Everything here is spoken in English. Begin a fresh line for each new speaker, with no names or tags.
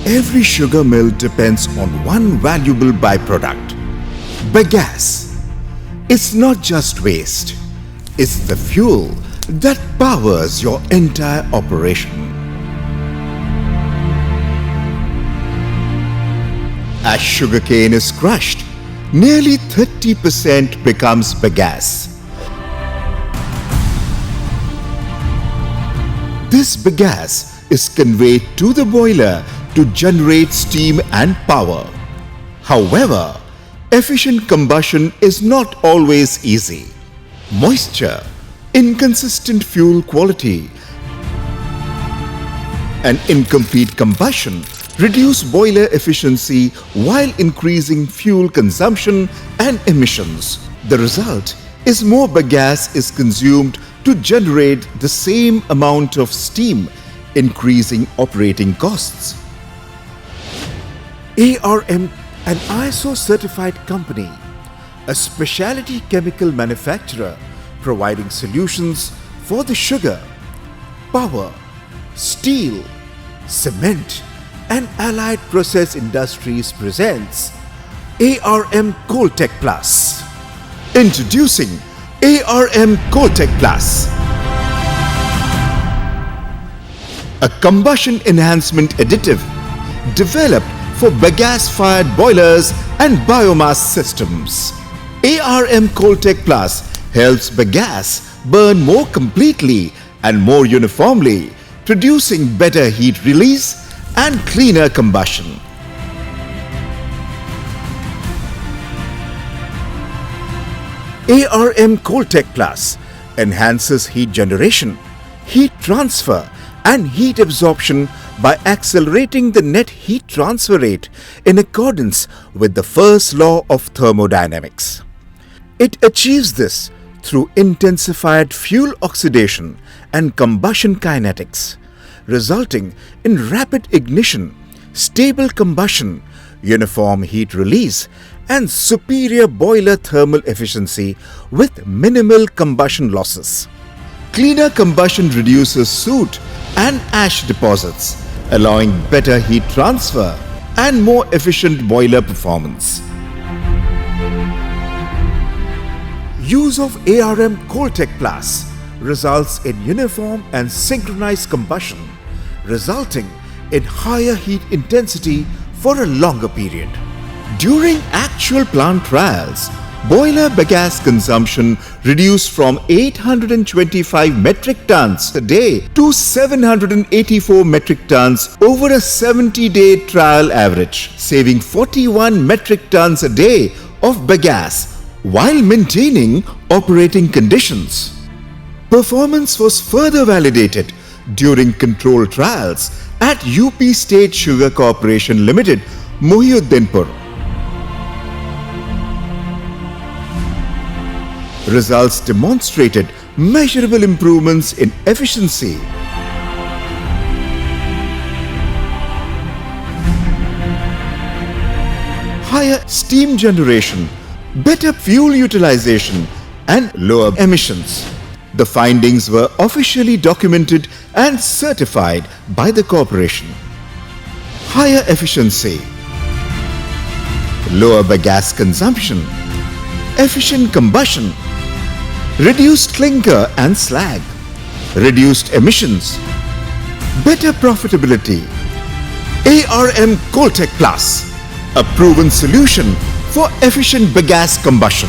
Every sugar mill depends on one valuable byproduct, bagasse. It's not just waste, it's the fuel that powers your entire operation. As sugarcane is crushed, nearly 30% becomes bagasse. This bagasse is conveyed to the boiler to generate steam and power. However, efficient combustion is not always easy. Moisture, inconsistent fuel quality, and incomplete combustion reduce boiler efficiency while increasing fuel consumption and emissions. The result is more bagasse is consumed to generate the same amount of steam, increasing operating costs. ARM, an ISO-certified company, a specialty chemical manufacturer providing solutions for the sugar, power, steel, cement, and allied process industries presents ARM COALTEC Plus. Introducing ARM COALTEC Plus, a combustion enhancement additive developed for bagasse-fired boilers and biomass systems. ARM COALTEC Plus helps bagasse burn more completely and more uniformly, producing better heat release and cleaner combustion. ARM COALTEC Plus enhances heat generation, heat transfer, and heat absorption by accelerating the net heat transfer rate in accordance with the first law of thermodynamics. It achieves this through intensified fuel oxidation and combustion kinetics, resulting in rapid ignition, stable combustion, uniform heat release, and superior boiler thermal efficiency with minimal combustion losses. Cleaner combustion reduces soot and ash deposits, allowing better heat transfer and more efficient boiler performance. Use of ARM COALTEC Plus results in uniform and synchronized combustion, resulting in higher heat intensity for a longer period. During actual plant trials, boiler bagasse consumption reduced from 825 metric tons a day to 784 metric tons over a 70-day trial average, saving 41 metric tons a day of bagasse while maintaining operating conditions. Performance was further validated during control trials at UP State Sugar Corporation Limited, Mohiuddinpur. Results demonstrated measurable improvements in efficiency, higher steam generation, better fuel utilization, and lower emissions. The findings were officially documented and certified by the corporation. Higher efficiency, lower bagasse consumption, efficient combustion, reduced clinker and slag, reduced emissions, better profitability. ARM COALTEC Plus, a proven solution for efficient bagasse combustion.